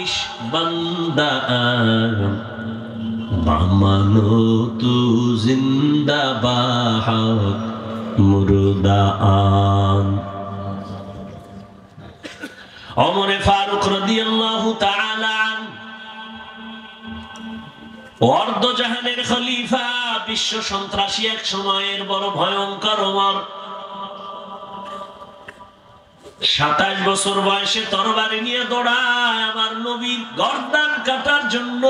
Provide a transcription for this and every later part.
বিশ বান্দা মানো তু জিন্দা বাহক মুর্দা আন। ওমরে ফারুক রাদিয়াল্লাহু তাআলা অর্ধ জাহানের খলিফা, বিশ্ব সন্ত্রাসী এক সময়ের বড় ভয়ঙ্কর ওমর 27 বছর বয়সে তরবারি নিয়ে দৌড়ায় আমার নবীর গর্দান কাটার জন্য।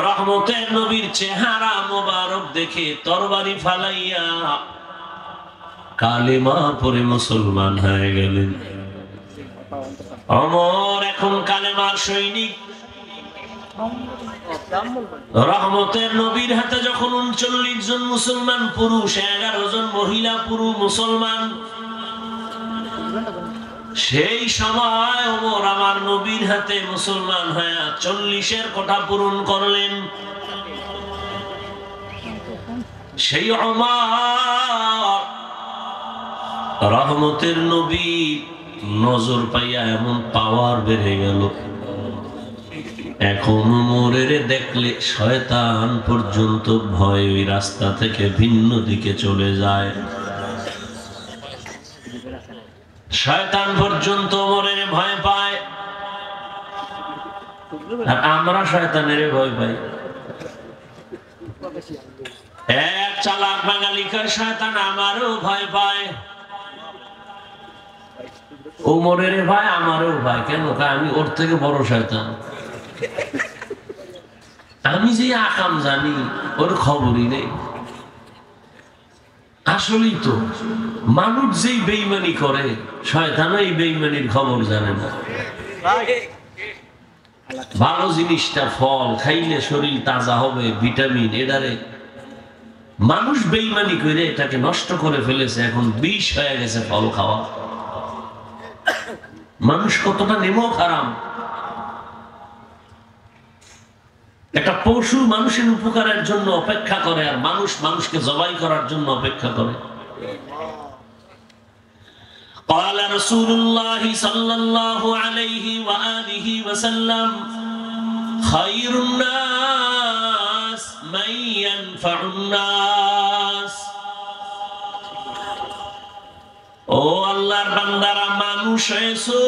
রহমতের নবীর চেহারা মোবারক দেখে তরবারি ফালাইয়া কালেমা পড়ে মুসলমান হয়ে গেলেন। ওমর এখন কালেমার সৈনিক। রহমতের নবীর হাতে যখন 39 জন মুসলমান পুরুষ, 11 জন মহিলা পুরুষ মুসলমান, সেই সময় ওমর আমার নবীর হাতে মুসলমান হয়ে 40-এর কোঠা পূরণ করলেন। সেই ওমর রহমতের নবী নজর পাইয়া এমন পাওয়ার বেড়ে গেল, এখন ওমরের দেখলে শয়তান পর্যন্ত ভয় ওই রাস্তা থেকে ভিন্ন দিকে চলে যায়। শয়তান পর্যন্ত ওমরের ভয় পায়, আর আমরা শয়তানের ভয় পাই। এক চালাক বাঙালি কয় শয়তান আমারও ভয় পায়। ওমরের ভয় আমারও ভয়। কেন? আমি ওর থেকে বড় শয়তান। আমি যে আকাম জানি ওর খবরই নেই। আসলেই তো মানুষ যেই বেঈমানি করে, শয়তান এই বেঈমানির খবর জানে না। ভালো জিনিসটা ফল খাইলে শরীর তাজা হবে, ভিটামিন, এটারে মানুষ বেঈমানি করে এটাকে নষ্ট করে ফেলেছে। এখন বিষ হয়ে গেছে ফল খাওয়া। মানুষ কতটা নেমক হারাম। একটা পশু মানুষের উপকারের জন্য অপেক্ষা করে, আর মানুষ মানুষকে জবাই করার জন্য অপেক্ষা করে। قال رسول الله صلى الله عليه وآله وسلم خير الناس من ينفع الناس। ও আল্লাহর বান্দারা, মানুষ হয়েছো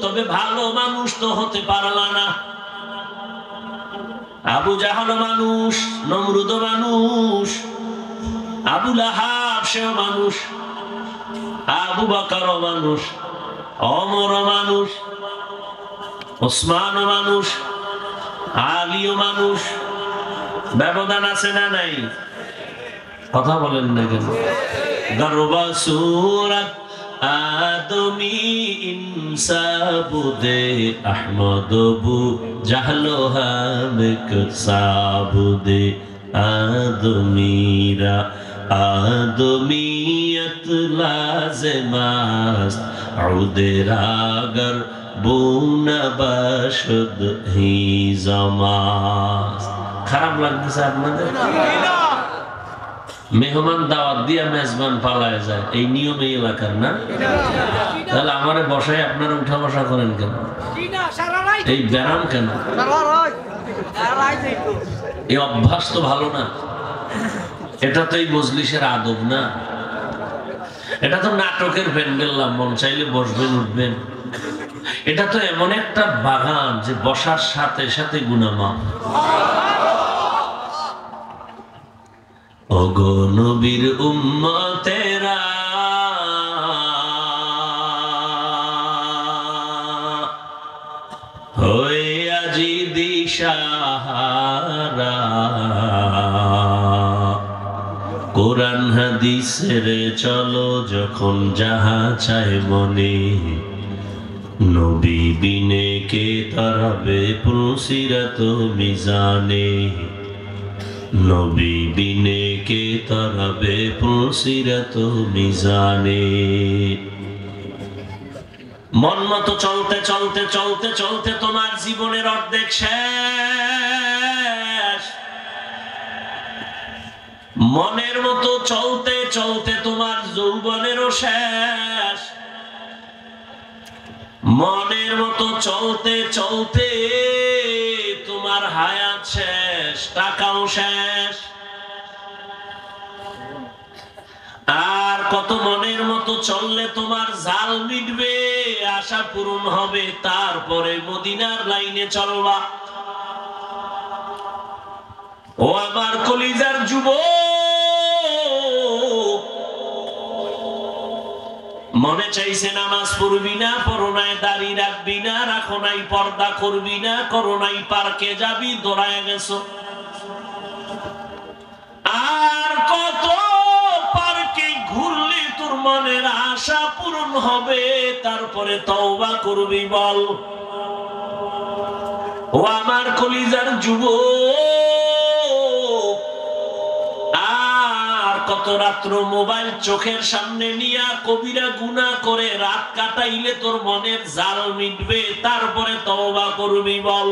তবে ভালো মানুষ তো হতে পারলা না। আবু জাহাল মানুষ, নমরুদ মানুষ, আবু লাহাব সেও মানুষ, আবু বকর মানুষ, ওমর মানুষ, ওসমান মানুষ, আলীও মানুষ। ব্যবধান আছে না নাই? কথা বলেন না কেন? গর্বা সুরত আদমি ইনসাবুদে আহমদবু জাহলো হামেক সাবুদে আদমিরা আদমিয়ত লাজমাস উদেরাগর বুনা বাশুদ হি জামাস। খারাপ লাগতেছে আপনাদের? মেহমান দাওয়াত দিয়া মেজবান পালায় যায়, এই নিয়ম এই এলাকার না? তাহলে আমারে বসায় আপনারা উঠা বসা করেন কেন? এই ব্যারাম কেন? এই অভ্যাস তো ভালো না। এটা তো এই মজলিসের আদব না। এটা তো নাটকের প্যান্ডেল, মন চাইলে বসবেন উঠবেন। এটা তো এমন একটা বাগান যে বসার সাথে সাথে গুনাহমাফ। ওগো নবীর উম্মতেরা, হয়ে আজি দিশাহারা, কোরআন হাদিসের চলো যখন যাহা চায় মনে, নবী বিনে কে তারাবে পুলসিরাত মিজানে, নবী বিনে কে তারাবে পুলসিরাত মিজানে। মন মতো চলতে চলতে চলতে চলতে তোমার জীবনের অর্ধেক শেষ। মনের মতো চলতে চলতে তোমার যৌবনেরও শেষ। মনের মতো চলতে চলতে তোমার হায়াত শেষ, টাকাও শেষ। আর কত মনের মতো চললে তোমার জাল মিটবে, আশা পূরণ হবে, তারপরে মদিনার লাইনে চলবা। ও আমার কলিজার যুবক, মনে চাইছে নামাজ পড়বি না, পড়ো নাই, দাড়ি রাখবি না, রাখো নাই, পর্দা করবি না, করো নাই, পার্কে যাবি, দৌড়ায় গেছো। আর কত পার্কে ঘুরলে তোর মনের আশা পূরণ হবে, তারপরে তওবা করবি বল। ও আমার কলিজার যুবক, আর কত রাত্র মোবাইল চোখের সামনে নিয়ে কবিরা গুনাহ করে রাত কাটাইলে তোর মনের জাল মিটবে, তারপরে তওবা করবি বল।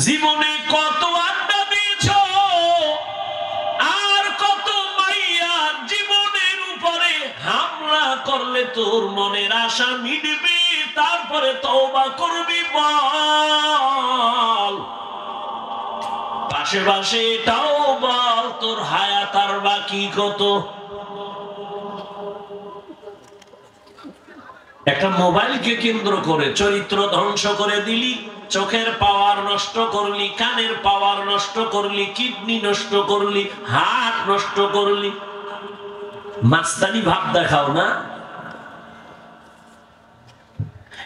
জীবনে কত আড্ডা দিয়েছো, আর কত মাইয়ার জীবনের উপরে হামলা করলে তোর মনের আশা মিটবে, তারপরে তওবা করবি বল। পাশে পাশে এটাও বল, তোর হায়াত আর বাকি কত। একটা মোবাইলকে কেন্দ্র করে চরিত্র ধ্বংস করে দিলি, চোখের পাওয়ার নষ্ট করলি, কানের পাওয়ার নষ্ট করলি, কিডনি নষ্ট করলি, হার্ট নষ্ট করলি। মাস্তানি ভাব দেখাও না।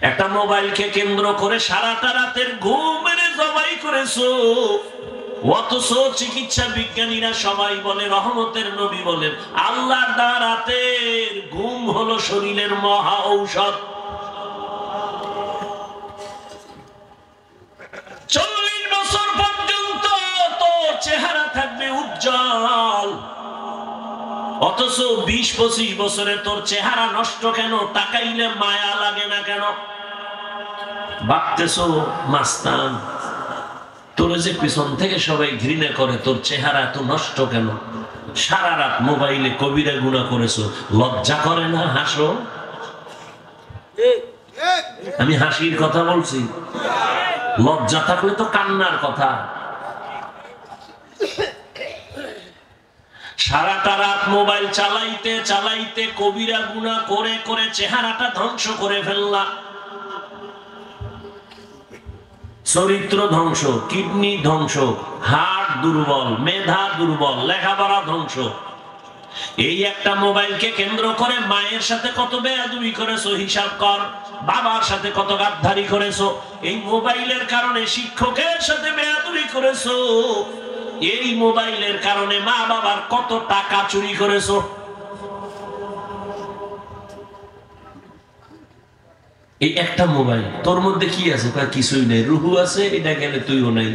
একটা মোবাইলকে কেন্দ্র করে সারাটা রাতের ঘুম মেরে জবাই করেছো, অথচ চিকিৎসা বিজ্ঞানীরা সবাই বলে, রহমতের নবী বলেন, আল্লাহর দেওয়া রাতের ঘুম হলো শরীরের মহা ঔষধ। 40 বছর পর্যন্ত তোর চেহারা থাকবে উজ্জ্বল, অথচ 20-25 বছরে তোর চেহারা নষ্ট কেন? তাকাইলে মায়া লাগে না কেন? ভাবতেছো মাস্তান, তোর যে পিছন থেকে সবাই ঘৃণা করে, তোর চেহারা এত নষ্ট কেন? সারা রাত মোবাইলে কবিরা গুনাহ করেছো, লজ্জা করে না? হাসো। আমি হাসির কথা বলছি, লজ্জা থাকলে তো কান্নার কথা। সারাটা রাত মোবাইল চালাইতে চালাইতে কবিরা গুনাহ করে করে চেহারাটা ধ্বংস করে ফেললা। চরিত্র ধ্বংস, কিডনি ধ্বংস, হার্ট দুর্বল, মেধা দুর্বল, লেখাপড়া ধ্বংস। এই একটা মোবাইলকে কেন্দ্র করে মায়ের সাথে কত বেয়াদবি করেছো হিসাব কর, বাবার সাথে কত গাদ্দারি করেছো। এই মোবাইলের কারণে শিক্ষকের সাথে বেয়াদবি করেছো, এই মোবাইলের কারণে মা বাবার কত টাকা চুরি করেছো। এই একটা মোবাইল, তোর মধ্যে কি আছে? কিছুই নাই। রুহু আছে, এটা গেলে তুইও নাই।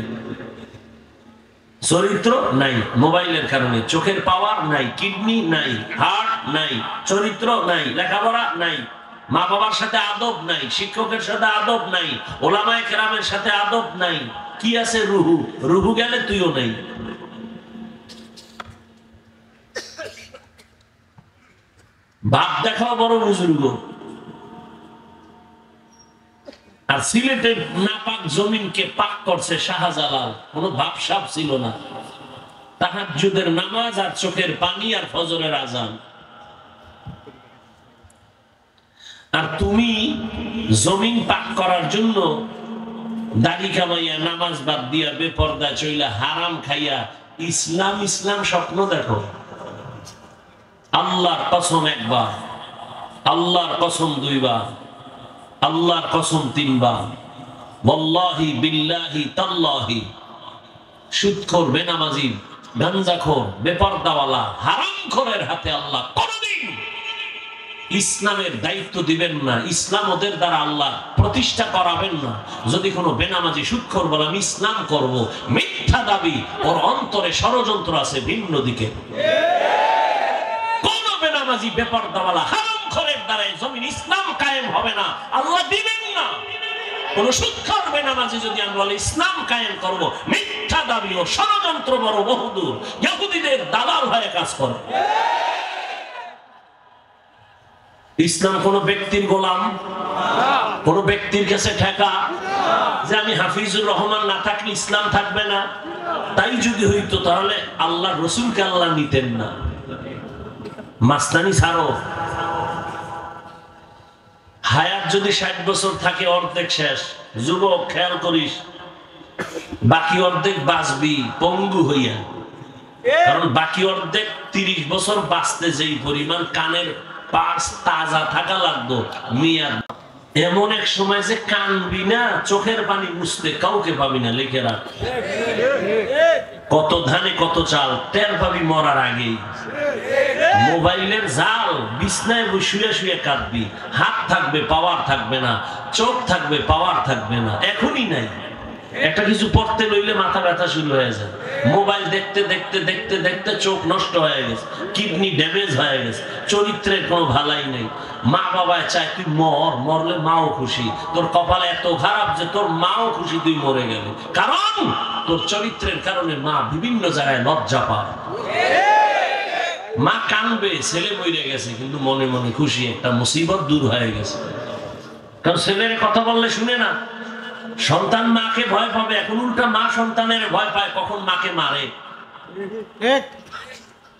চরিত্র নাই মোবাইলের কারণে, চোখের পাওয়ার নাই, কিডনি নাই, হার্ট নাই, চরিত্র নাই, লেখাপড়া নাই, মা বাবার সাথে আদব নাই, শিক্ষকের সাথে আদব নাই, ওলামায়ে কেরামের সাথে আদব নাই। কি আছে? রুহু। রুহু গেলে তুইও নাই। বাপ দেখাও বড় বুজুর্গ। আর সিলেটের নাপাক জমিনকে পাক করছে শাহজালাল, কোন ভাবসাব ছিল না। তাহাজ্জুদের নামাজ আর চোখের পানি আর ফজরের আজান। আর তুমি জমিন পাক করার জন্য দাড়ি কামাইয়া, নামাজ বাদ দিয়া, বেপর্দা চইলা, হারাম খাইয়া ইসলাম ইসলাম স্বপ্ন দেখো। আল্লাহর কসম একবার, আল্লাহর কসম দুইবার, আল্লাহর কসম তিনবার, ওয়াল্লাহি বিল্লাহি তাল্লাহি, সুদখোর, বেনামাজি, গাঞ্জাখোর, বেপরদাওয়ালা, হারামখোরের হাতে আল্লাহ কোনদিন ইসলামের দায়িত্ব দিবেন না। ইসলাম ওদের দ্বারা আল্লাহ প্রতিষ্ঠা করাবেন না। যদি কোনো বেনামাজি সুদখোর বলে আমি ইসলাম করব, মিথ্যা দাবি, ওর অন্তরে ষড়যন্ত্র আছে ভিন্ন দিকে। কোন বেনামাজি, বেপরদাওয়ালা, হারামখোরের দ্বারা জমিন ইসলাম কায়েম হবে না, আল্লাহ দিবেন না। কোন সুদখোর বেনামাজি যদি আমি বলে ইসলাম কায়েম করব, মিথ্যা দাবি ও ষড়যন্ত্র বড় বহুদূর, ইহুদিদের দালাল হয়ে কাজ করে। ইসলাম কোন ব্যক্তির গোলাম, কোন ব্যক্তির কাছে ঠেকা যে আমি হাফিজুর রহমান না থাকলে ইসলাম থাকবে না। তাই যদি হইতো তাহলে আল্লাহ রসুলকে আল্লাহ নিতেন না। মাস্তানি ছাড়ো। হায়াত যদি 60 বছর থাকে অর্ধেক শেষ। যুবক খেয়াল করিস, বাকি অর্ধেক বাঁচবি পঙ্গু হইয়া। কারণ বাকি অর্ধেক 30 বছর বাঁচতে যেই পরিমাণ কানের পার্স তাজা থাকা লাগতো মিয়া, এমন এক সময় যে কানবি না, চোখের পানি মুছতে কাউকে পাবি না। লিখে রাখ, কত ধানে কত চাল টের পাবি মরার আগেই। মোবাইলের জাল, বিছনায় শুয়ে শুয়ে কাঁদবি। হাত থাকবে পাওয়ার থাকবে না, চোখ থাকবে পাওয়ার থাকবে না, এখনই নাই। একটা কিছু পড়তে লইলে মাথা ব্যথা শুরু হয়ে যায়। মোবাইল দেখতে দেখতে দেখতে দেখতে চোখ নষ্ট হয়ে গেছে, কিডনি ড্যামেজ হয়ে গেছে, চরিত্রের কোনো ভালাই নেই। মা বাবায় চায় তুই মর, মরলে মাও খুশি। তোর কপাল এত খারাপ যে তোর মাও খুশি তুই মরে গেলে, কারণ তোর চরিত্রের কারণে মা বিভিন্ন জায়গায় লজ্জা পায়। মা কানবে ছেলে মরে গেছে, কিন্তু মনে মনে খুশি, একটা মুসিবত দূর হয়ে গেছে। কারণ ছেলের কথা বললে শুনে না। সন্তান মাকে ভয় পাবে, এখন উল্টা মা সন্তানের ভয় পায় কখন মাকে মারে।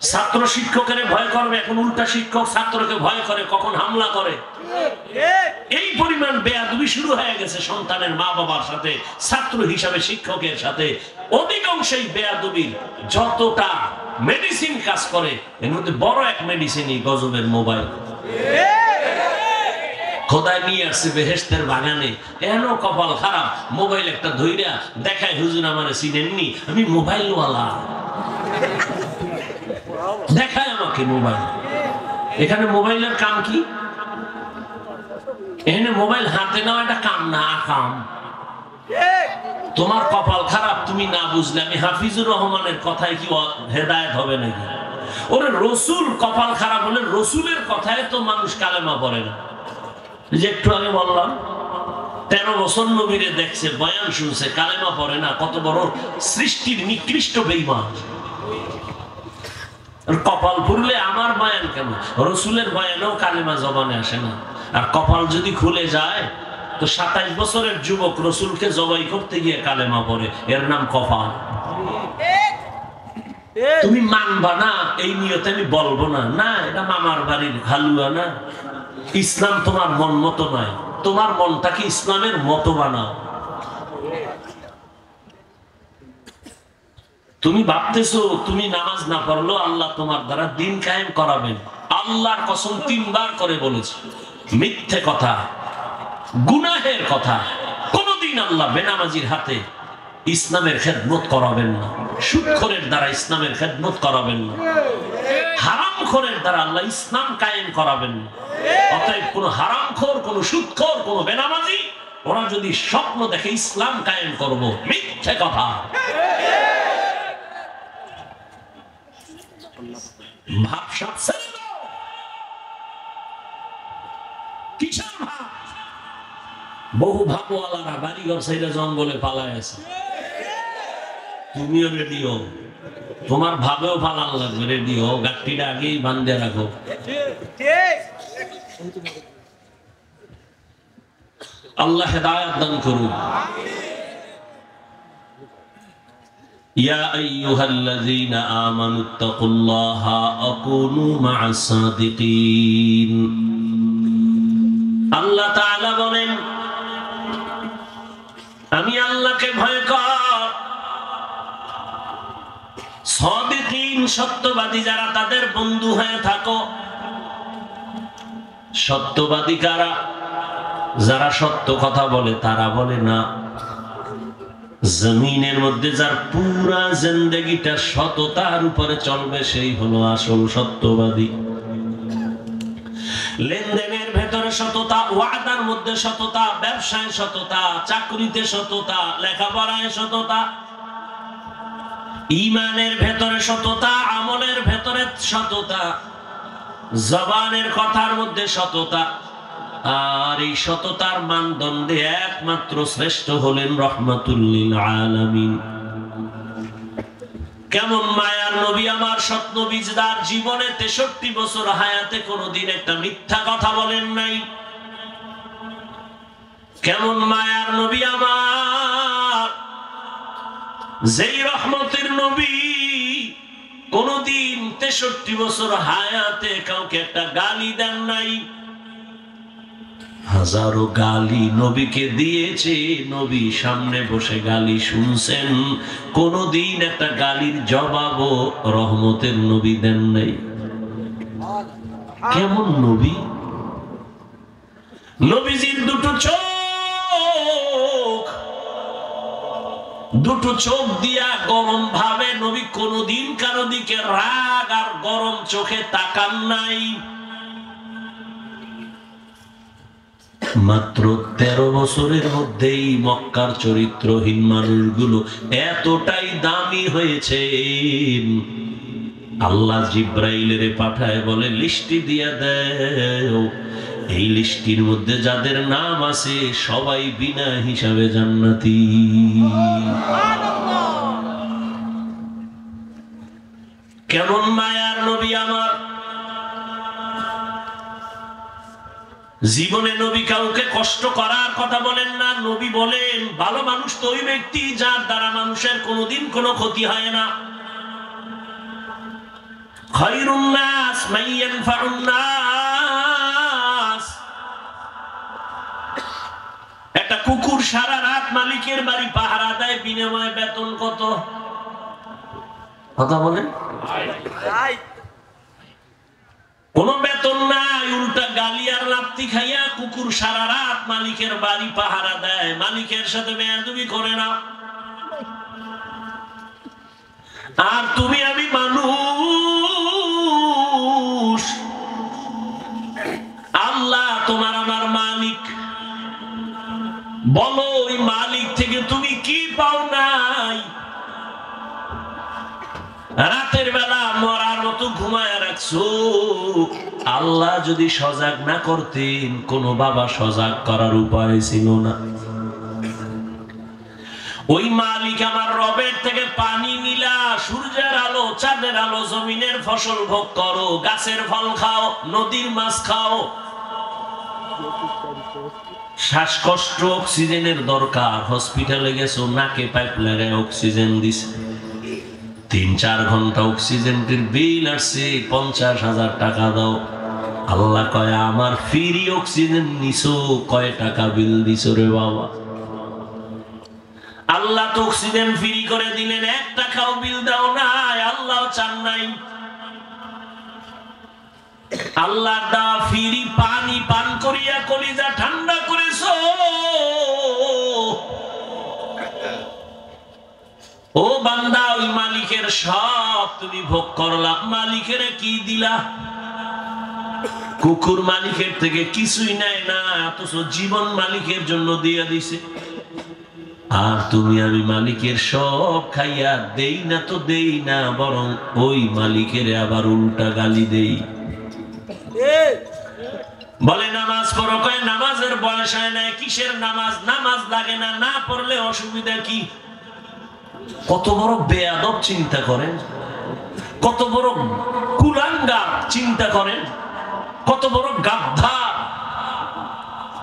ছাত্র শিক্ষকের ভয় করবে, এখন উল্টা শিক্ষক ছাত্রকে ভয় করে কখন হামলা করে। এই পরিমাণ বেয়াদবি শুরু হয়ে গেছে সন্তানের মা বাবার সাথে, ছাত্র হিসাবে শিক্ষকের সাথে। অধিকাংশই বেয়াদবির যতটা মেডিসিন কাজ করে, এর মধ্যে বড় এক মেডিসিনই গজবের মোবাইল। খোদায় নিয়ে আসছে বেহেশতের বাগানে, এন কপাল খারাপ, মোবাইল একটা ধইরা দেখায় হুজুর আমারে চিনেননি, আমি মোবাইলওয়ালা। দেখায় আমাকে মোবাইল। এখানে মোবাইলের কাম কি? এখানে মোবাইল হাতে নেওয়া এটা কাম না, আকাম। তোমার কপাল খারাপ, তুমি না বুঝলে। আমি হাফিজুর রহমানের কথায় কি হেদায়েত হবে নাকি? ওরে রসুল কপাল খারাপ হলে রসুলের কথায় তো মানুষ কালেমা পড়ে না। যে একটু আগে বললাম 13 বছর নবীরে দেখছে, বয়ান শুনছে, কালেমা পড়ে না। কত বড় সৃষ্টির নিকৃষ্ট বেঈমান। কপাল পুরলে আমার বয়ান কেন, রসুলের বয়ানেও কালেমা জবানে আসে না। আর কপাল যদি খুলে যায় তো 27 বছরের যুবক রসুলকে জবাই করতে গিয়ে কালেমা পড়ে, এর নাম কপাল। তুমি মানবা না এই নিয়তে আমি বলবো না, না এটা মামার বাড়ির হালুয়া না। ইসলাম তোমার মন মতো নয়, তোমার মনটাকে ইসলামের মতো বানাও। তুমি ভাবতেছো তুমি নামাজ না পড়লো আল্লাহ তোমার দ্বারা দিন কায়েম করাবেন। আল্লাহর কসম 3 বার করে বলেছে, মিথ্যে কথা, গুনাহের কথা। কোনদিন আল্লাহ বেনামাজির হাতে ইসলামের খেদমত করাবেন না, সুদখোরের দ্বারা ইসলামের খেদমত করাবেন না, হারামখোরের দ্বারা আল্লাহ ইসলাম কায়েম করাবেন না। অতএব কোন হারামখোর, কোন সুদখোর, কোন বেনামাজি ওরা যদি স্বপ্ন দেখে ইসলাম কায়েম করব, মিথ্যে কথা। ভাবসাব ছেড়ে দাও। কিসের ভাব? বহু ভাবওয়ালারা বাড়িঘর ছেড়ে জঙ্গলে পালায় আছে। তুমিও রেডি হও, তোমার ভাবেও পালান লাগবে। রেডি হও, গাঠটিটা আগেই বান্ধে রাখো। আল্লাহ হেদায়েত দান করুন। ইয়া আইয়ুহাল্লাযীনা আমানুত্তাকুল্লাহা ওয়া কুনু মা'আস সাদিকিন। আল্লাহ তাআলা বলেন, আমি আল্লাহকে ভয় কর। সাদিকিন সত্যবাদী যারা, তাদের বন্ধু হয়ে থাকো। সত্যবাদী কারা? যারা সত্য কথা বলে, তারা বলে না। জমিনের মধ্যে যার পুরা জিন্দেগিটা সততার উপরে চলবে, সেই হলো আসল সত্যবাদী। লেনদেনের ভেতরে সততা, ওয়াদার মধ্যে সততা, ব্যবসায় সততা, চাকরিতে সততা, লেখাপড়ায় সততা, ঈমানের ভেতরে সততা, আমলের ভেতরে সততা, জবানের কথার মধ্যে সততা। আর এই সততার মানদণ্ডে একমাত্র শ্রেষ্ঠ হলেন রাহমাতুল লিল আলামিন। কেমন মায়ার নবী আমার সৎ নবী, যার জীবনে 63 বছর হায়াতে কোনোদিন একটা মিথ্যা কথা বলেন নাই। কেমন মায়ার নবী আমার, যেই রহমতের নবী কোনদিন 63 বছর হায়াতে কাউকে একটা গালি দেন নাই। হাজারো গালি নবীকে দিয়েছে, নবী সামনে বসে গালি শুনছেন, কোনদিন একটা গালির জবাবও রহমতের নবী দেন নাই। কেমন নবী! নবীজির দুটো চোখ দিয়া গরম ভাবে নবী কোনদিন কারো দিকে রাগ আর গরম চোখে তাকান নাই। মাত্র 13 বছরের মধ্যেই মক্কার চরিত্রহীন মানুষগুলো এতটাই দামি হয়েছে, আল্লাহ জিব্রাইলের পাঠায় বলে লিস্টি দিয়া দেও, এই লিস্টির মধ্যে যাদের নাম আছে সবাই বিনা হিসাবে জান্নাতি। কেমন মায়ার নবী আমার! জীবনে নবী কাউকে কষ্ট করার কথা বলেন না। নবী বলেন ভালো মানুষ তো ওই ব্যক্তি যার দ্বারা মানুষের কোনোদিন কোনো ক্ষতি হয় না। খায়রুন নাস মান ইয়ানফাউন নাস। একটা কুকুর সারা রাত মালিকের বাড়ি পাহারা দেয়, বিনিময়ে বেতন কত? কথা বলেন। কোন বেতন নাই, উল্টা গালি আর লাত্তি খাইয়া কুকুর সারা রাত মালিকের বাড়ি পাহারা দেয়, মালিকের সাথে বেয়াদবি করে না। আর তুমি আমি মানুষ, আল্লাহ তোমার আমার মালিক। বলো ওই মালিক থেকে তুমি কি পাও নাই? রাতের বেলা মরার মতো ঘুমায় রাখছো। আল্লাহ যদি সজাগ না করতেন, কোন বাবা সজাগ করার উপায় ছিল না। ওই মালিক আমার রবের থেকে পানি নিলা, সূর্যের আলো, চাঁদের আলো, জমিনের ফসল ভোগ করো, গাছের ফল খাও, নদীর মাছ খাও। শ্বাসকষ্ট অক্সিজেনের দরকার, হসপিটালে গেছো, নাকে পাইপ লাগায় অক্সিজেন দিছে, 3-4 ঘন্টা অক্সিজেনের বিল আসছে, 50,000 টাকা দাও। আল্লাহ কয় আমার ফ্রি অক্সিজেন নিছো, কয় টাকা বিল দিছো রে বাবা? আল্লাহ তো অক্সিজেন ফ্রি করে দিলেন, 1 টাকাও বিল দাও নাই, আল্লাহ চান নাই। আল্লাহর দেওয়া ফ্রি পানি পান করিয়া কলিজা ঠান্ডা করেছো। ও বান্দা, ওই মালিকের সব তুমি ভোগ করলা, মালিকের কি দিলা? কুকুর মালিকের থেকে কিছুই নেয় না, অথচ জীবন মালিকের জন্য দিয়ে দিছে। আর তুমি আমি মালিকের সব খাইয়া দেই না তো দেই না, বরং ওই মালিকের আবার উল্টা গালি দেই। বলে নামাজ পড়ো, কয় নামাজের বয়স হয় না। কিসের নামাজ? নামাজ লাগে না, না পড়লে অসুবিধা কি? কত বড় বেয়াদব চিন্তা করেন, কত বড় কুলাঙ্গার চিন্তা করেন, কত বড় গাধা।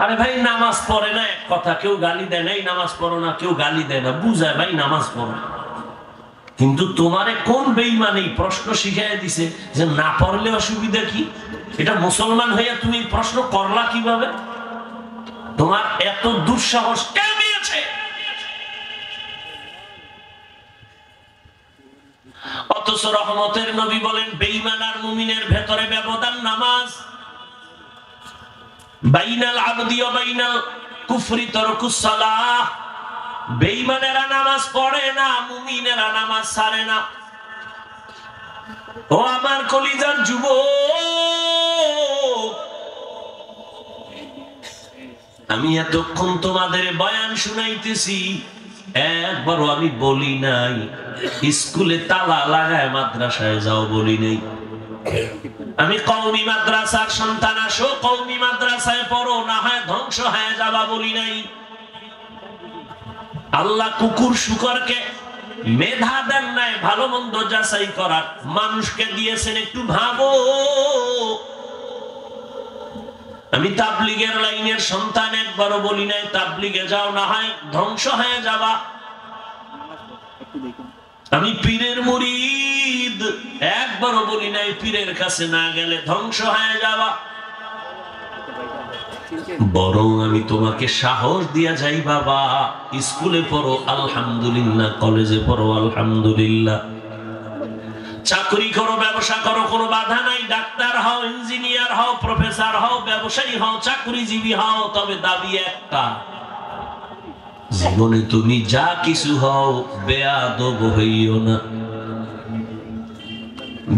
আরে ভাই নামাজ পড়ে না এক কথা, কেউ গালি দেয় না, নামাজ পড়ো না, কেউ গালি দেয় না, বুঝায় ভাই নামাজ পড়ো। কিন্তু তোমারে কোন বেঈমান এই প্রশ্ন শিখাইয়া দিছে যে না পড়লে অসুবিধা কি? এটা মুসলমান হইয়া তুমি প্রশ্ন করলা কিভাবে? তোমার এত দুঃসাহস কে দিয়েছে? অথচ রহমতের নবী বলেন বেঈমান আর মুমিনের ভেতরে ব্যবধান নামাজ। বাইনাল আবদি ওয়া বাইনাল কুফরি তারকুস সালাহ। বেঈমানেরা নামাজ পড়ে না, মুমিনেরা নামাজ ছাড়ে না। ও আমার কলিজার যুবক, আমি এতক্ষণ তোমাদের বয়ান শুনাইতেছি, একবারও আমি বলি নাই স্কুলে তালা লাগায় মাদ্রাসায় যাও বলি নাই। আমি কওমি মাদ্রাসার সন্তান, আসো কওমি মাদ্রাসায় পড়ো, না হয় ধ্বংস হয়ে যাবা বলি নাই। আল্লাহ কুকুর শুকরকে মেধা দেন নাই ভালো মন্দ যাচাই করার, মানুষকে দিয়েছেন একটু ভাবো। আমি তাবলীগের লাইনের সন্তান, একবারও বলি নাই তাবলীগে যাও, না হয় ধ্বংস হয়ে যাবা। আমি পীরের মুরিদ, একবারও বলি নাই পীরের কাছে না গেলে ধ্বংস হয়ে যাবা। বরং আমি তোমাকে সাহস দিয়া যাই, বাবা স্কুলে পড়ো আলহামদুলিল্লাহ, কলেজে পড়ো আলহামদুলিল্লাহ, চাকরি করো, ব্যবসা করো, কোনো বাধা নাই। ডাক্তার হও, ইঞ্জিনিয়ার হও, প্রফেসর হও, ব্যবসায়ী হও, চাকরিজীবী হও, তবে দাবি একটা, জীবনে তুমি যা কিছু হও বেয়াদব হইও না।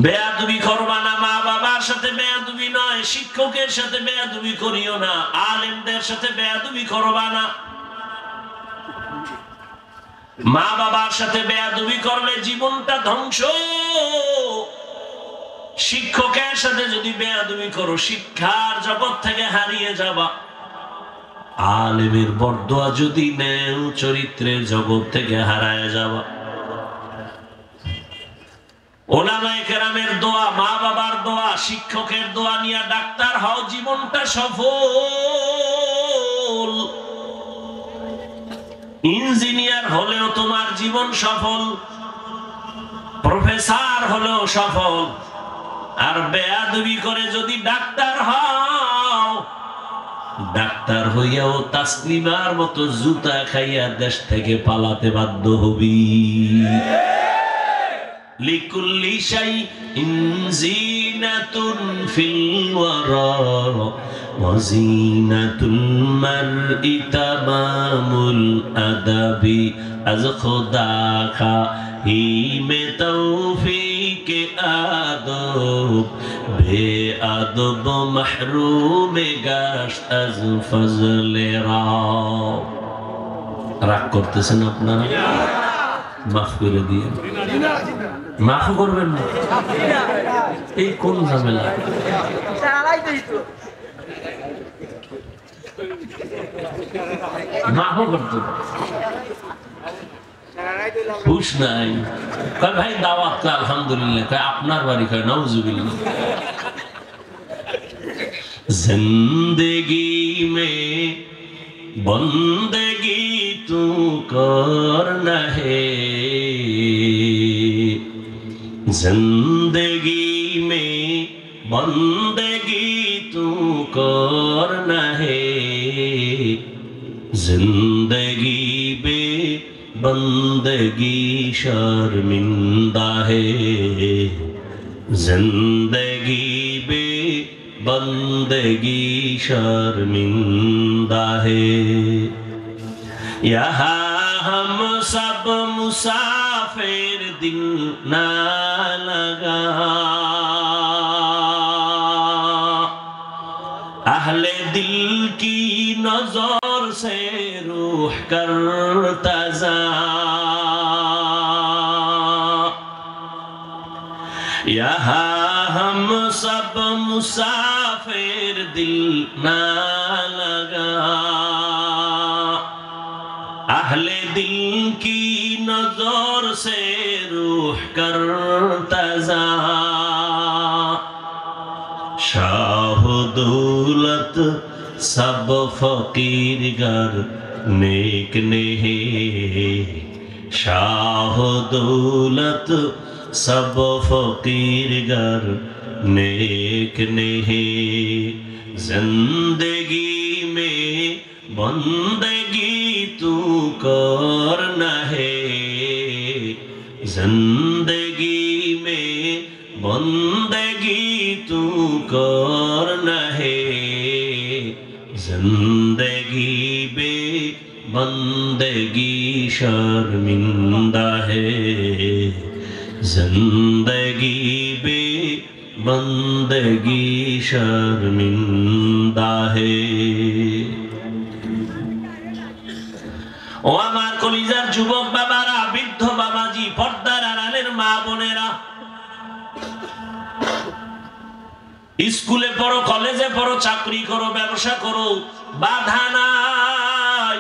বেয়াদবি করবা না, মা বাবার সাথে বেয়াদবি নয়, শিক্ষকের সাথে বেয়াদবি করিও না, আলেমদের সাথে বেয়াদবি করবা না। মা বাবার সাথে বেয়াদবি করলে জীবনটা ধ্বংস। শিক্ষকের সাথে যদি বেয়াদবি করো, শিক্ষার জগৎ থেকে হারিয়ে যাবা। আলেমের বরদোয়া যদি নেও, চরিত্রের জগৎ থেকে হারায় যাবা। ওলামায়ে কেরামের দোয়া, মা বাবার দোয়া, শিক্ষকের দোয়া নিয়ে ডাক্তার হও, জীবনটা সফল। ইঞ্জিনিয়ার হলেও তোমার জীবন সফল, প্রফেসর হলেও সফল। আর বেয়াদবি করে যদি ডাক্তার হও, ডাক্তার হইয়াও তাসলিমার মতো জুতা খাইয়া দেশ থেকে পালাতে বাধ্য হবি। লিকুল্লি শাইইন জিনাতুন ফিল ওয়ারা ওয়া জিনাতুল মারই তামামুল আদাবি। আজ খোদা খাহি মে তৌফিকে আদব, বে আদব মাহরুমে গাশত আজ ফজলে রাব। রাগ করতেছেন আপনারা? মাফ করে দিয়ে, মাফ করবেন না, এই কোন ঝামেলা? মাফ করতে খুশ নাই, কয় ভাই দাওয়াত আলহামদুলিল্লাহ, কয় আপনার বাড়ি, কয় নাউজুবিল্লাহ। জিন্দেগি মে বন্দেগি তু করনা হে, जिंदगी में बंदगी तू करना है, जिंदगी में बंदगी शर्मिंदा है, जिंदगी में बंदगी शर्मिंदा है। यहाँ हम सब मुसाफिर दिल ना लगा, अहले दिल की नजर से रूह करता जा, यहाँ हम सब मुसाफिर दिल ना लगा, अहले दिल की नजर से रूह करता जा। शाह दौलत सब फकीर गर नेक नहीं, शाह दौलत सब फकीर गर नेक नहीं, जिंदगी में बंदगी तू करना है, जिंदगी में बंदगी तू करना है, जिंदगी में बंदगी शर्मिंदा है, जिंदगी में बंदगी शर्मिंदा है। ও আমার কলিজার যুবক বাবারা, বৃদ্ধ বাবাজি, পর্দার আড়ালের মা বোনেরা, স্কুলে পড়ো, কলেজে পড়ো, চাকরি করো, ব্যবসা করো, বাধা নাই।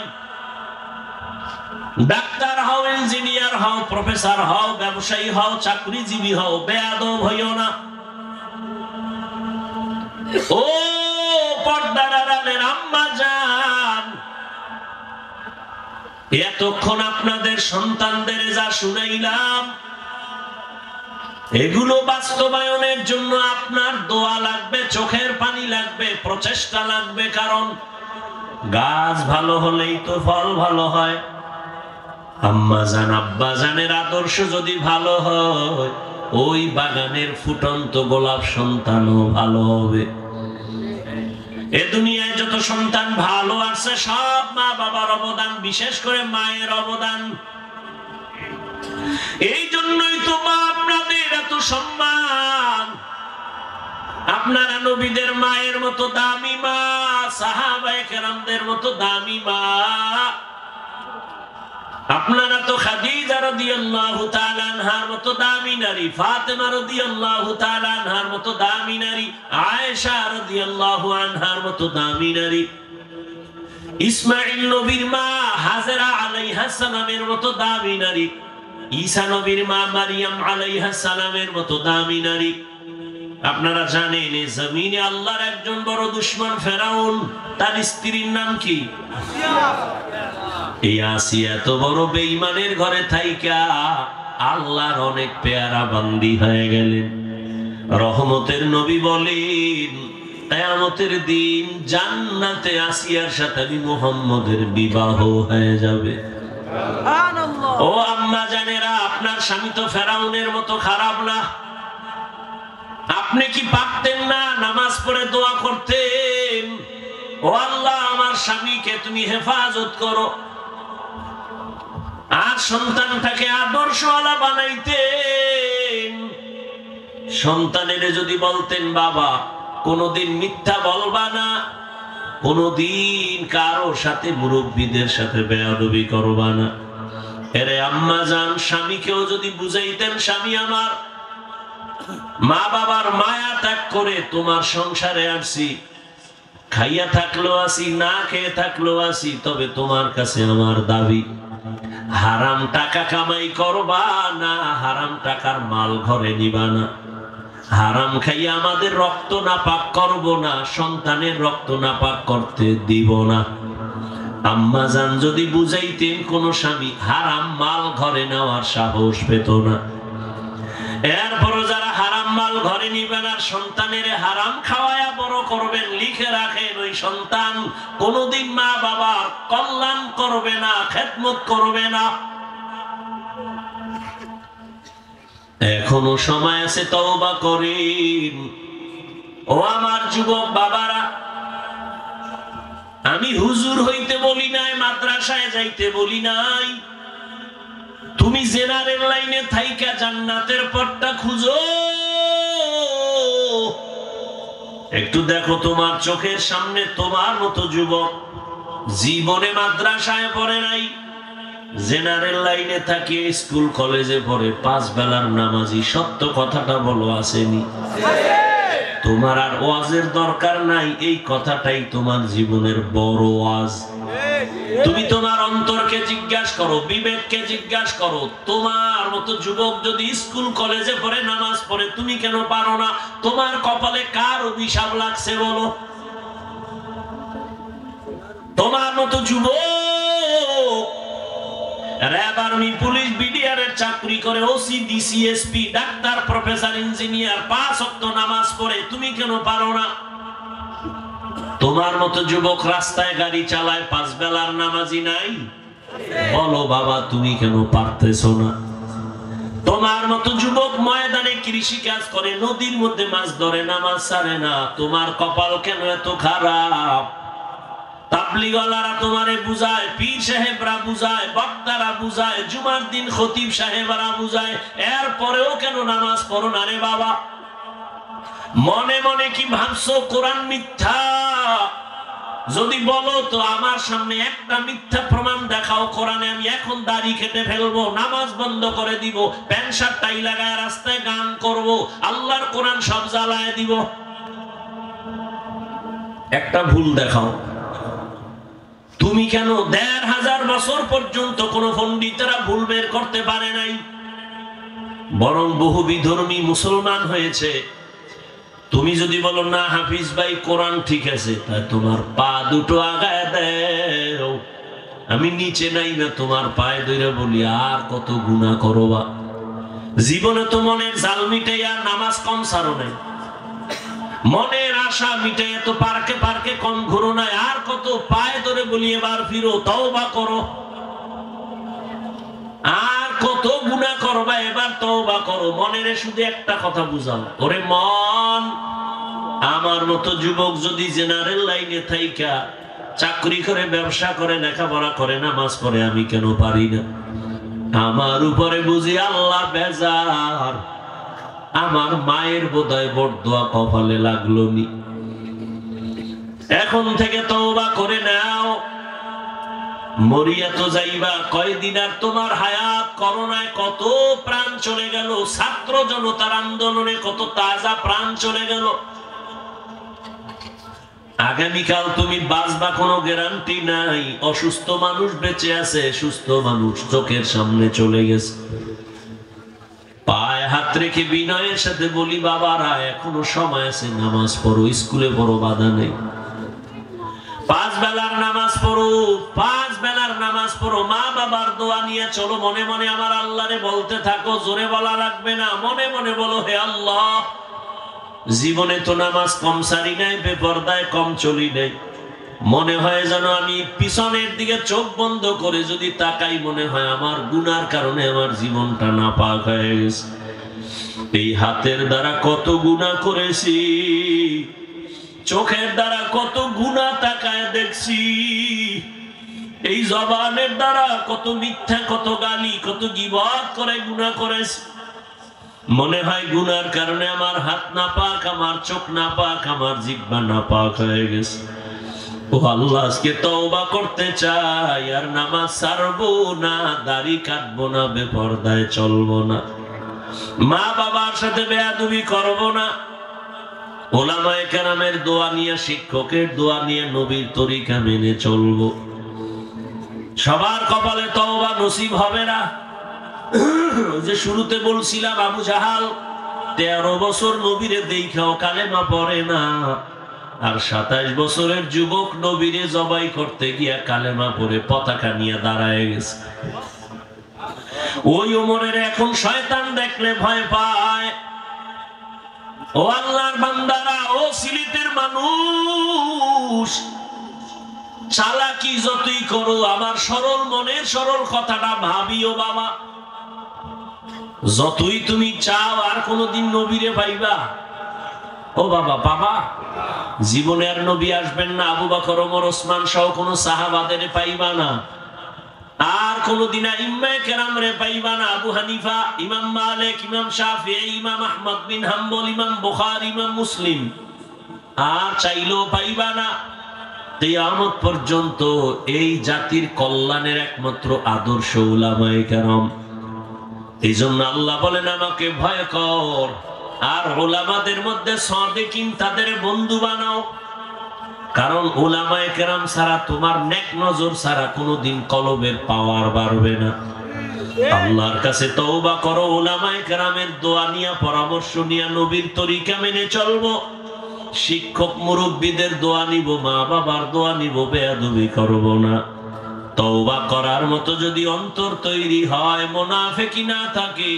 ডাক্তার হও, ইঞ্জিনিয়ার হও, প্রফেসর হও, ব্যবসায়ী হও, চাকরিজীবী হও, বেয়াদব হইও না। ও পর্দার আড়ালের আম্মা জান, এতক্ষণ আপনাদের সন্তানদের যা শুনাইলাম, এগুলো বাস্তবায়নের জন্য আপনার দোয়া লাগবে, চোখের পানি লাগবে, প্রচেষ্টা লাগবে। কারণ গাছ ভালো হলেই তো ফল ভালো হয়। আম্মা জান আব্বা জানের আদর্শ যদি ভালো হয়, ওই বাগানের ফুটন্ত গোলাপ সন্তানও ভালো হবে। এ দুনিয়ায় যত সন্তান ভালো আছে, সব মা বাবার অবদান, বিশেষ করে মায়ের অবদান। এই জন্যই তো মা আপনাদের এত সম্মান। আপনারা নবীদের মায়ের মতো দামি মা, সাহাবায়ে কেরামদের মতো দামি মা। আপনারা তো খাদিজা রাদিয়াল্লাহু তাআলা আনহার মতো দামি নারী, ফাতেমা রাদিয়াল্লাহু তাআলা আনহার মতো দামি নারী, আয়েশা রাদিয়াল্লাহু আনহার মতো দামি নারী, ইসমাঈল নবীর মা হাজেরা আলাইহাস সালামের মতো দামি নারী, ঈসা নবীর মা মারিয়াম আলাইহাস সালামের মতো দামি নারী। আপনারা জানেন এই জমিনে আল্লাহর একজন বড় দুশমন ফেরাউন, তার স্ত্রীর নাম কি? এই আসিয়া তো বড় বেঈমানের ঘরে থাইকা আল্লাহর অনেক পেয়ারা বান্দি হয়ে গেলেন। রহমতের নবী বলেন, কিয়ামতের দিন জান্নাতে আসিয়ার সাথে মুহাম্মদের বিবাহ হয়ে যাবে। ও আম্মা জানেরা, আপনার স্বামী তো ফেরাউনের মতো খারাপ না। আপনি কি পারতেন না নামাজ পড়ে দোয়া করতেন, ও আল্লাহ আমার স্বামীকে তুমি হেফাজত করো, আর সন্তানটাকে আদর্শওয়ালা বানাইতেন। সন্তানের যদি বলতেন, বাবা কোনদিন মিথ্যা বলবা না, কোনদিন কারো সাথে মুরব্বীদের সাথে বেয়াদবি করবা না। এরে আম্মা জান, স্বামীকেও যদি বুঝাইতেন, স্বামী আমার, মা বাবার মায়া ত্যাগ করে তোমার সংসারে আসছি, খাইয়া থাকলেও আসি, না খেয়ে থাকলেও আসি, তবে তোমার কাছে আমার দাবি, হারাম টাকা কামাই করবা না, হারাম টাকার মাল ঘরে নিবা না, হারাম খাইয়া আমাদের রক্ত নাপাক করব না, সন্তানের রক্ত নাপাক করতে দিব না। আম্মা জান যদি বুঝাইতেন, কোন স্বামী হারাম মাল ঘরে নেওয়ার সাহস পেত না। এরপরও যারা হারাম মাল ঘরে নিবেন আর সন্তানের হারাম খাওয়ায়া বড় করবেন, লিখে রাখেন, ওই সন্তান কোনদিন মা বাবার কল্যাণ করবে না, খেদমত করবে না। এখনো সময় আছে, তওবা করেন। ও আমার যুবক বাবারা, আমি হুজুর হইতে বলি নাই, মাদ্রাসায় যাইতে বলি নাই। তুমি জেনারেল লাইনে থাইকা জান্নাতের পথটা খুঁজো। একটু দেখো তোমার চোখের সামনে তোমার মতো যুবক জীবনে মাদ্রাসায় পড়ে নাই, জেনারেল লাইনে থাকিয়ে স্কুল কলেজে পড়ে, 5 বেলার নামাজি। সত্য কথাটা বলো, আসেনি? তোমার আর ওয়াজের দরকার নাই, এই কথাটাই তোমার জীবনের বড় ওয়াজ। তুমি তোমার অন্তরকে জিজ্ঞাসা করো, বিবেককে জিজ্ঞাসা করো, তোমার মতো যুবক যদি স্কুল কলেজে পড়ে, নামাজ পড়ে, তুমি কেন পারো না? তোমার কপালে কার অভিশাপ লাগছে বলো? তোমার মতো যুবক র‍্যাব, আর্মি, পুলিশ, বিডিআর এর চাকরি করে, OC, DC, SP, doctor, professor, engineer, 5 ওয়াক্ত নামাজ পড়ে, তুমি কেন পারো না? তোমার মতো যুবক রাস্তায় গাড়ি চালায়, 5 বেলার নামাজি নাই, বলো বাবা তুমি কেন পারতেছো না? তোমার মতো যুবক ময়দানে কৃষি কাজ করে, নদীর মধ্যে মাছ ধরে, নামাজ ছাড়ে না, তোমার কপাল কেন এত খারাপ? তাবলীগওয়ালারা তোমারে বুঝায়, পীর সাহেবরা বুঝায়, বক্তারা বুঝায়, জুমার দিন খতিব সাহেবরা বুঝায়, এরপরেও কেন নামাজ পড়ো না রে বাবা? মনে মনে কি ভাবছো কোরআন মিথ্যা? যদি বলো তো আমার সামনে একটা মিথ্যা প্রমাণ দেখাও কোরআনে, আমি এখন দাড়ি কেটে ফেলবো, নামাজ বন্ধ করে দিব, প্যান্ট শার্ট টাই লাগায় রাস্তায় গান করব, আল্লাহর কোরআন সব জ্বালায় দিব। একটা ভুল দেখাও। তুমি কেন ১৫০০ বছর পর্যন্ত কোন পণ্ডিতেরা ভুল বের করতে পারে নাই, বরং বহু বিধর্মী মুসলমান হয়েছে। তুমি যদি বলো না হাফিজ ভাই কোরআন ঠিক আছে, তাই তোমার পা দুটো আগায় দেও, আমি নিচে নাই না তোমার পায়ে ধরে বলি আর কত গুনাহ করবা। জীবনে তো মনের জাল মিটাইয়া নামাজ কম ছাড়ো নাই, মনের আশা মিটাইয়া তো পার্কে পার্কে কম ঘুরো নাই, আর কত পায়ে ধরে বলি এবার ফিরো, তওবা করো। আর কত গুনাহ করবা, এবার তওবা করো। মনের শুধু একটা কথা বুঝাও, ওরে মন, আমার মতো যুবক যদি জেনারেল লাইনে থাইকা চাকরি করে, ব্যবসা করে, লেখাপড়া করে, নামাজ পড়ে, আমি কেন পারি না? আমার উপরে বুঝি আল্লাহ বেজার, আমার মায়ের বোধহয় বড়দোয়া কপালে লাগলো নি। এখন থেকে তওবা করে নাও, মরিয়া তো যাইবা কয়দিন, আর তোমার হায়াত। করোনায় কত প্রাণ চলে গেল, ছাত্র জনতার আন্দোলনে কত তাজা প্রাণ চলে গেল। আগামীকাল তুমি বাঁচবা কোনো গ্যারান্টি নাই। অসুস্থ মানুষ বেঁচে আছে, সুস্থ মানুষ চোখের সামনে চলে গেছে। পায়ে হাত রেখে বিনয়ের সাথে বলি, বাবারা এখনো সময় আছে, নামাজ পড়ো, স্কুলে পড়ো, বাধা নেই। 5 বেলার নামাজ পড়ো, 5 বেলার নামাজ পড়ো। মা বাবার দোয়া নিয়ে চলো, মনে মনে আমার আল্লাহরে বলতে থাকো, জোরে বলা লাগবে না, মনে মনে বলো, হে আল্লাহ, জীবনে তো নামাজ কম সারি নাই, বেপরদায় কম চলি নাই। মনে হয় যেন আমি পিছনের দিকে চোখ বন্ধ করে যদি তাকাই, মনে হয় আমার গুনার কারণে আমার জীবনটা নাপাক হয়ে গেছে। এই হাতের দ্বারা কত গুনাহ করেছি, চোখের দ্বারা কত গুনাহ তাকায় দেখছি, এই জবানের দ্বারা কত মিথ্যা, কত গালি, কত গীবত করে গুনাহ করেছি। মনে হয় গুনার কারণে আমার হাত নাপাক, আমার চোখ নাপাক, আমার জিহ্বা নাপাক হয়ে গেছে। ও আল্লাহ, আজকে তওবা করতে চাই, আর নামাজ ছাড়বো না, দাড়ি কাটবো না, বেপরদায় চলবো না, মা বাবার সাথে বেয়াদবি করবো না, ওলামায়ে কেরামের দোয়া নিয়ে, শিক্ষকের দোয়া নিয়ে, নবীর তরিকা মেনে চলবো। সবার কপালে তওবা নসিব হবে না। যে শুরুতে বলছিলাম, আবু জাহাল 13 বছর নবীরে দেখাও কালেমা পড়ে না, আর 27 বছরের যুবক নবীরে জবাই করতে গিয়া কালেমা পড়ে পতাকা নিয়ে দাঁড়ায় গেছে। ওই ওমরের এখন শয়তান দেখলে ভয় পায়। ও আল্লাহর বান্দারা, ও সিলেটের মানুষ, চালাকি যতই করো, আমার সরল মনের সরল কথাটা ভাবিও বাবা। যতই তুমি চাও আর কোনদিন নবীরে পাইবা, ও বাবা পাবা? জীবনে আর নবী আসবেন না, আবু বকর, ওমর, ওসমান সহ কোন সাহাবাদের পাইবা না, আর কোনদিন আইম্মায়ে কেরামরে পাইবা না। আবু হানিফা, ইমাম মালিক, ইমাম শাফিঈ, ইমাম আহমদ বিন হাম্বল, ইমাম বুখারী, ইমাম মুসলিম আর চাইলেও পাইবা না। কিয়ামত পর্যন্ত এই জাতির কল্যাণের একমাত্র আদর্শ উলামায়ে কেরাম। এই জন্য আল্লাহ বলেন, আমাকে ভয় কর, আর উলামাদের মধ্যে সাদিকিন, তাদের বন্ধু বানাও। কারণ উলামায়ে কেরাম ছাড়া, তোমার নেক নজর ছাড়া কোনোদিন কলবের পাওয়ার বাড়বে না। আল্লাহর কাছে তওবা করো, উলামায়ে কেরামের দোয়া নিয়ে, পরামর্শ নিয়ে, নবীর তরিকা মেনে চলবো, শিক্ষক মুরব্বীদের দোয়া নিব, মা বাবার দোয়া নিব, বেয়াদবি করব না। তওবা করার মতো যদি অন্তর তৈরি হয়, মুনাফিকি না থাকে,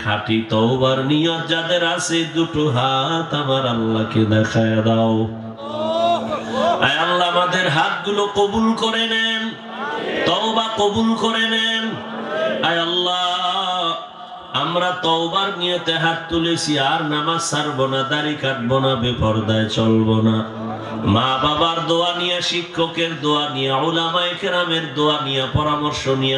খাঁটি তওবার নিয়ত যাদের আছে, দুটো হাত আমার আল্লাহকে দেখায় দাও। আয় আল্লাহ, আমাদের হাতগুলো কবুল করে নেন, তওবা কবুল করে নেন। আয় আল্লাহ, আমরা তওবার নিয়তে হাত তুলেছি, আর নামাজ ছাড়বো না, দাড়ি কাটবো না, বেপরদায় চলবো না। মা বাবার দোয়া নিয়ে, শিক্ষকের দোয়া নিয়ে, উলামায়ে কেরামের দোয়া নিয়ে, পরামর্শ নিয়ে,